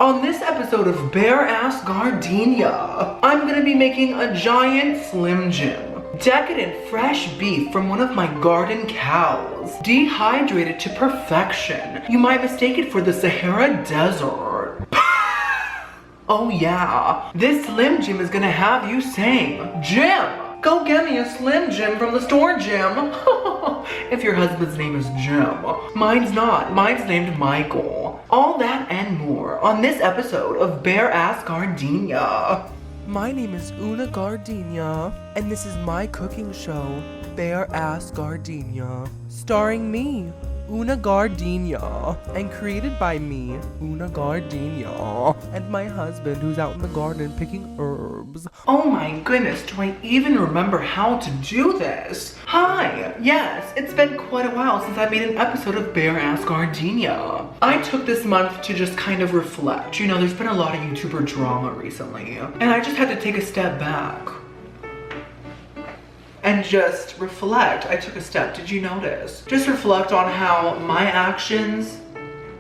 On this episode of Bare Ass Gardenia, I'm gonna be making a giant Slim Jim. Decadent fresh beef from one of my garden cows. Dehydrated to perfection. You might mistake it for the Sahara Desert. Oh yeah, this Slim Jim is gonna have you saying, Jim! Go get me a Slim Jim from the store, Jim. If your husband's name is Jim. Mine's not. Mine's named Michael. All that and more on this episode of Bare Ass Gardenia. My name is Oona Gardenia, and this is my cooking show, Bare Ass Gardenia. Starring me, Oona Gardenia, and created by me, Oona Gardenia, and my husband who's out in the garden picking herbs. Oh my goodness, do I even remember how to do this? Hi, yes, it's been quite a while since I made an episode of Bare Ass Gardenia. I took this month to just kind of reflect. You know, there's been a lot of YouTuber drama recently, and I just had to take a step back and just reflect. I took a step, did you notice? Just reflect on how my actions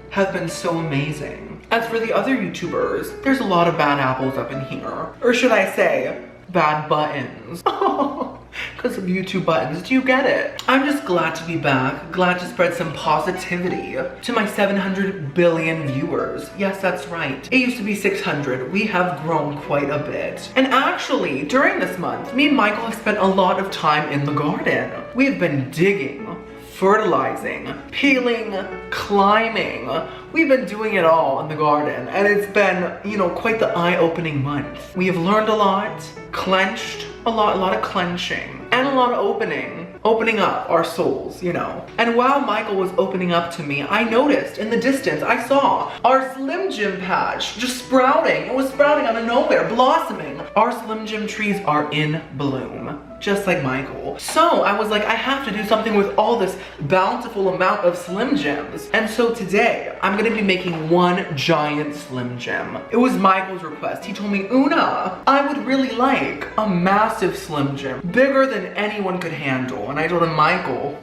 have been so amazing. As for the other YouTubers, there's a lot of bad apples up in here. Or should I say, bad buttons. Because of YouTube buttons, do you get it? I'm just glad to be back, glad to spread some positivity to my 700 billion viewers. Yes, that's right. It used to be 600. We have grown quite a bit. And actually, during this month, me and Michael have spent a lot of time in the garden. We've been digging, fertilizing, peeling, climbing. We've been doing it all in the garden, and it's been, you know, quite the eye-opening month. We have learned a lot, clenched a lot of clenching, and a lot of opening up our souls, you know. And while Michael was opening up to me, I noticed in the distance, I saw our Slim Jim patch just sprouting. It was sprouting out of nowhere, blossoming. Our Slim Jim trees are in bloom, just like Michael. So I was like, I have to do something with all this bountiful amount of Slim Jims. And so today, I'm gonna be making one giant Slim Jim. It was Michael's request. He told me, Oona, I would really like a massive Slim Jim, bigger than anyone could handle. And I told him, Michael,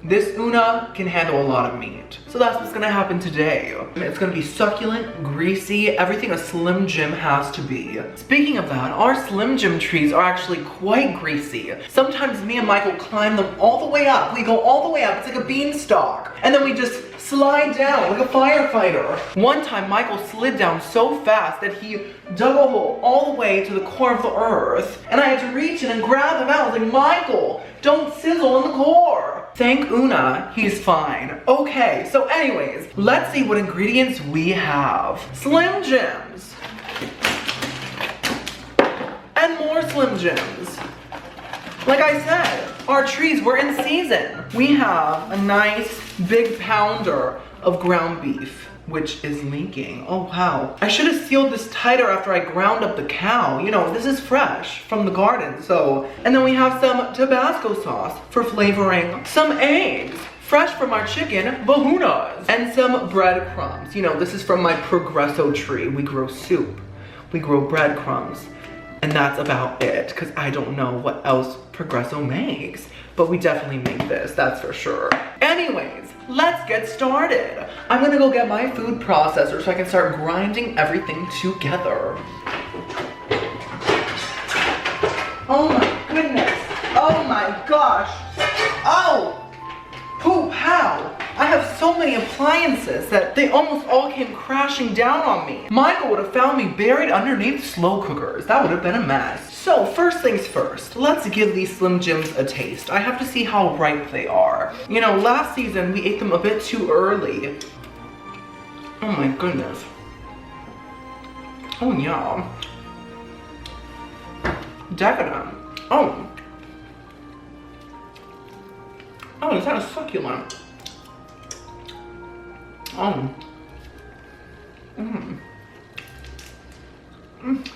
this Oona can handle a lot of meat. So that's what's gonna happen today. It's gonna be succulent, greasy, everything a Slim Jim has to be. Speaking of that, our Slim Jim trees are actually quite greasy. Sometimes me and Michael climb them all the way up. We go all the way up, it's like a beanstalk. And then we just slide down like a firefighter. One time, Michael slid down so fast that he dug a hole all the way to the core of the earth. And I had to reach in and grab him out. I was like, Michael, don't sizzle in the core. Thank Oona, he's fine. Okay, so anyways, let's see what ingredients we have. Slim Jims. And more Slim Jims. Like I said, our trees were in season. We have a nice big pounder of ground beef, which is leaking. Oh wow. I should have sealed this tighter after I ground up the cow. You know, this is fresh from the garden, so. And then we have some Tabasco sauce for flavoring, some eggs, fresh from our chicken, bahunas, and some breadcrumbs. You know, this is from my Progresso tree. We grow soup, we grow breadcrumbs, and that's about it, because I don't know what else Progresso makes. But we definitely make this, that's for sure. Anyways, let's get started. I'm gonna go get my food processor so I can start grinding everything together. Oh my goodness. Oh my gosh. Oh, poop, how? I have so many appliances that they almost all came crashing down on me. Michael would have found me buried underneath slow cookers. That would have been a mess. So first things first, let's give these Slim Jims a taste. I have to see how ripe they are. You know, last season we ate them a bit too early. Oh my goodness. Oh yeah. Decadent. Oh. Oh, is that a succulent? Oh.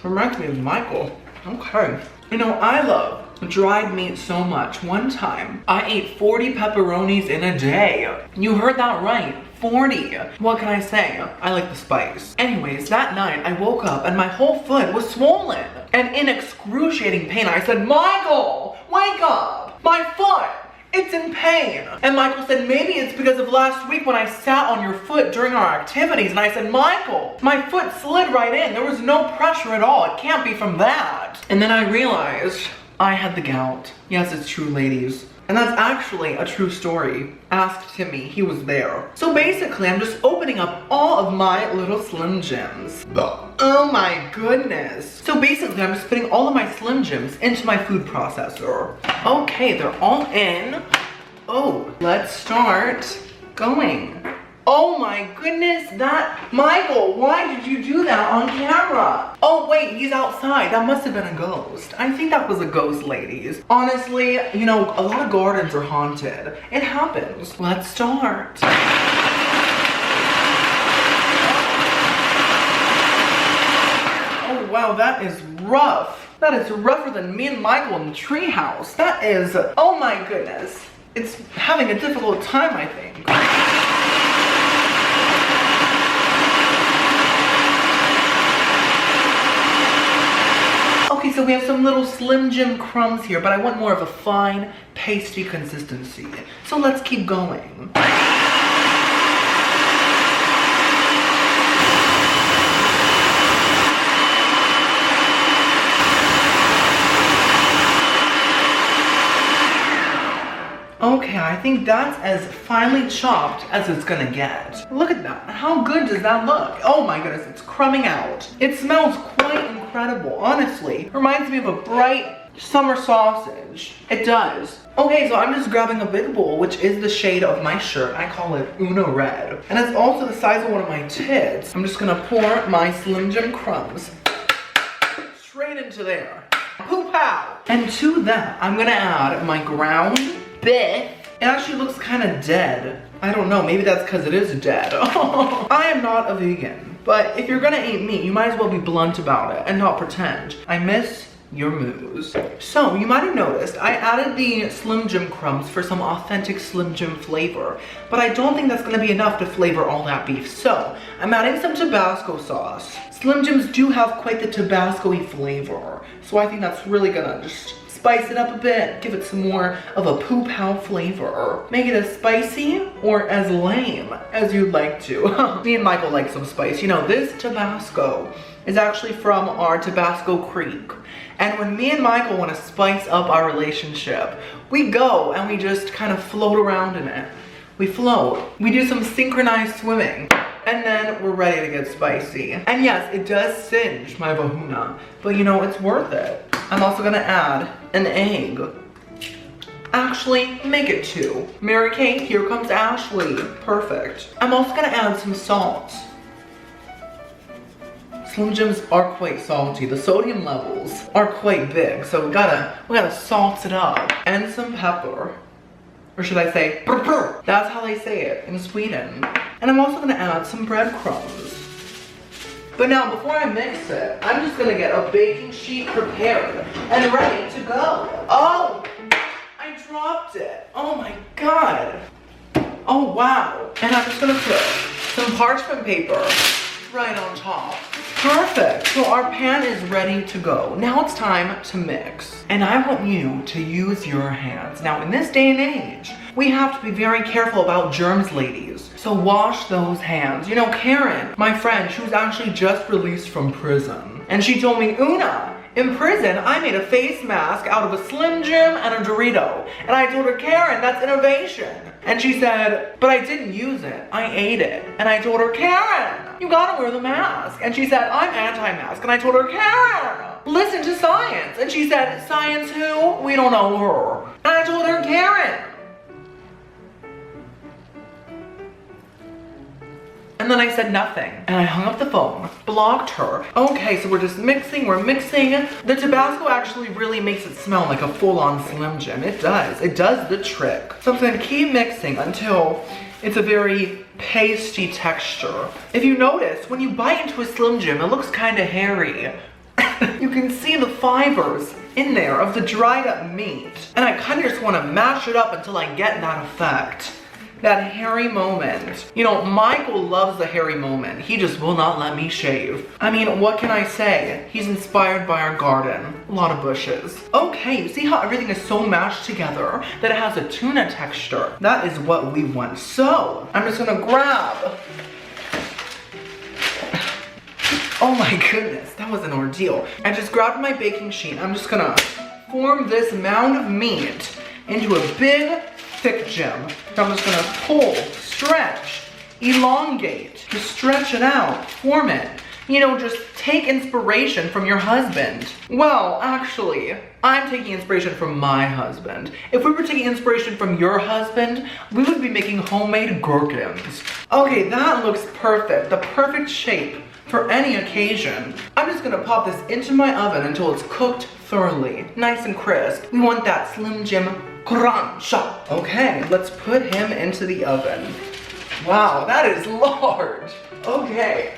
Reminds me of Michael. Okay. You know, I love dried meat so much. One time, I ate 40 pepperonis in a day. You heard that right. 40. What can I say? I like the spice. Anyways, that night, I woke up and my whole foot was swollen. And in excruciating pain, I said, Michael, wake up! My foot! It's in pain. And Michael said, maybe it's because of last week when I sat on your foot during our activities. And I said, Michael, my foot slid right in. There was no pressure at all. It can't be from that. And then I realized I had the gout. Yes, it's true, ladies. And that's actually a true story. Ask Timmy, he was there. So basically, I'm just opening up all of my little Slim Jims. Oh my goodness. So basically, I'm just putting all of my Slim Jims into my food processor. Okay, they're all in. Oh, let's start going. Oh my goodness, Michael, why did you do that on camera? Oh wait, he's outside. That must have been a ghost. I think that was a ghost, ladies. Honestly, you know, a lot of gardens are haunted. It happens. Let's start. Oh wow, that is rough. That is rougher than me and Michael in the treehouse. That is, oh my goodness. It's having a difficult time, I think. Okay, so we have some little Slim Jim crumbs here, but I want more of a fine, pasty consistency. So let's keep going. Okay, I think that's as finely chopped as it's gonna get. Look at that. How good does that look? Oh my goodness, it's crumbing out. It smells quite incredible, honestly. Reminds me of a bright summer sausage. It does. Okay, so I'm just grabbing a big bowl, which is the shade of my shirt. I call it Oona Red. And it's also the size of one of my tits. I'm just gonna pour my Slim Jim crumbs straight into there. Poo-pow! And to that, I'm gonna add my ground beef. It actually looks kind of dead. I don't know, maybe that's because it is dead. I am not a vegan, but if you're gonna eat meat, you might as well be blunt about it and not pretend. I miss your moves. So you might have noticed I added the Slim Jim crumbs for some authentic Slim Jim flavor, but I don't think that's gonna be enough to flavor all that beef. So I'm adding some Tabasco sauce. Slim Jims do have quite the Tabasco-y flavor, so I think that's really gonna just spice it up a bit, give it some more of a poo-pow flavor. Make it as spicy or as lame as you'd like to. Me and Michael like some spice. You know, this Tabasco is actually from our Tabasco Creek. And when me and Michael want to spice up our relationship, we go and we just kind of float around in it. We float. We do some synchronized swimming. And then we're ready to get spicy. And yes, it does singe my vagina, but you know, it's worth it. I'm also gonna add an egg. Actually, make it 2. Mary Kate, here comes Ashley. Perfect. I'm also gonna add some salt. Slim Jims are quite salty. The sodium levels are quite big, so we gotta salt it up. And some pepper. Or should I say, pepper? That's how they say it in Sweden. And I'm also gonna add some breadcrumbs. But now, before I mix it, I'm just gonna get a baking sheet prepared and ready to go. Oh, I dropped it. Oh my God. Oh wow. And I'm just gonna put some parchment paper right on top. Perfect. So our pan is ready to go. Now it's time to mix. And I want you to use your hands. Now in this day and age, we have to be very careful about germs, ladies. So wash those hands. You know, Karen, my friend, she was actually just released from prison. And she told me, Oona, in prison, I made a face mask out of a Slim Jim and a Dorito. And I told her, Karen, that's innovation. And she said, but I didn't use it. I ate it. And I told her, Karen, you gotta wear the mask. And she said, I'm anti-mask. And I told her, Karen, listen to science. And she said, science who? We don't know her. And I told her, Karen. And then I said nothing, and I hung up the phone, blocked her. Okay, so we're just mixing, we're mixing. The Tabasco actually really makes it smell like a full-on Slim Jim. It does the trick. So I'm gonna keep mixing until it's a very pasty texture. If you notice, when you bite into a Slim Jim, it looks kind of hairy. You can see the fibers in there of the dried up meat. And I kind of just want to mash it up until I get that effect. That hairy moment. You know, Michael loves the hairy moment. He just will not let me shave. I mean, what can I say? He's inspired by our garden. A lot of bushes. Okay, you see how everything is so mashed together that it has a tuna texture? That is what we want. So, I'm just gonna grab. Oh my goodness, that was an ordeal. I just grabbed my baking sheet. I'm just gonna form this mound of meat into a big, thick gem. I'm just gonna pull, stretch, elongate, just stretch it out, form it. You know, just take inspiration from your husband. Well, actually, I'm taking inspiration from my husband. If we were taking inspiration from your husband, we would be making homemade gherkins. Okay, that looks perfect. The perfect shape for any occasion. I'm just gonna pop this into my oven until it's cooked thoroughly, nice and crisp. We want that Slim Jim crunch. Okay, let's put him into the oven. Wow, that is large. Okay.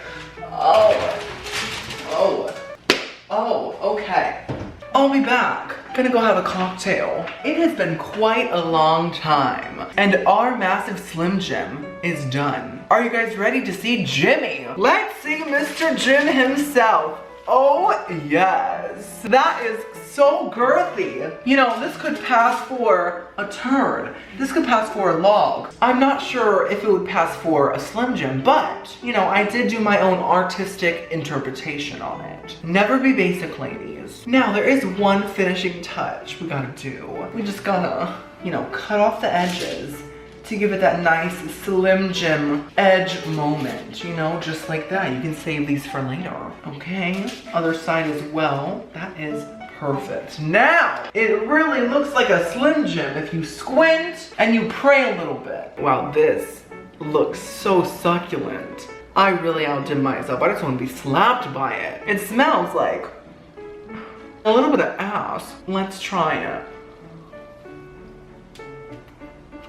Okay. I'll be back. Gonna go have a cocktail. It has been quite a long time, and our massive Slim Jim is done. Are you guys ready to see Jimmy? Let's see Mr. Jim himself. Oh yes, that is so girthy. You know, this could pass for a turd. This could pass for a log. I'm not sure if it would pass for a Slim Jim, but you know, I did do my own artistic interpretation on it. Never be basic, ladies. Now there is one finishing touch we gotta do. We just gotta, you know, cut off the edges to give it that nice Slim Jim edge moment, you know, just like that. You can save these for later, okay? Other side as well. That is perfect. Now, it really looks like a Slim Jim if you squint and you pray a little bit. Wow, this looks so succulent. I really outdid myself. I just want to be slapped by it. It smells like a little bit of ass. Let's try it.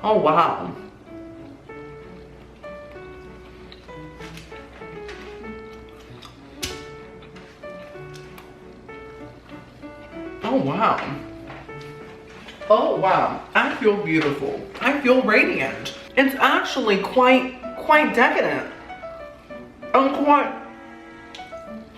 Oh wow. Oh wow. Oh wow. I feel beautiful. I feel radiant. It's actually quite decadent. And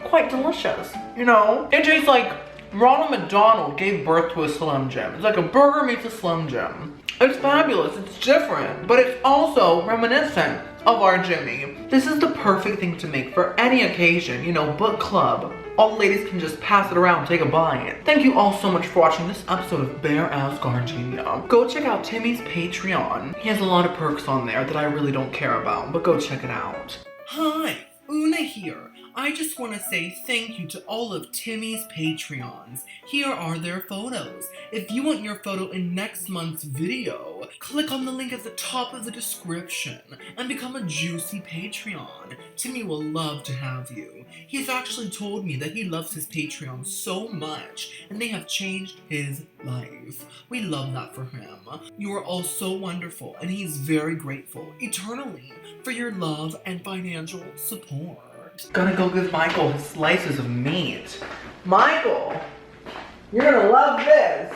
quite delicious. You know? It tastes like Ronald McDonald gave birth to a Slim Jim. It's like a burger meets a Slim Jim. It's fabulous, it's different, but it's also reminiscent of our Jimmy. This is the perfect thing to make for any occasion, you know, book club. All the ladies can just pass it around, take a bite. Thank you all so much for watching this episode of Bare Ass Gardenia. Go check out Timmy's Patreon. He has a lot of perks on there that I really don't care about, but go check it out. Hi, Oona here. I just want to say thank you to all of Timmy's Patreons. Here are their photos. If you want your photo in next month's video, click on the link at the top of the description and become a juicy Patreon. Timmy will love to have you. He's actually told me that he loves his Patreon so much and they have changed his life. We love that for him. You are all so wonderful and he's very grateful eternally for your love and financial support. Gonna go give Michael his slices of meat. Michael, you're gonna love this.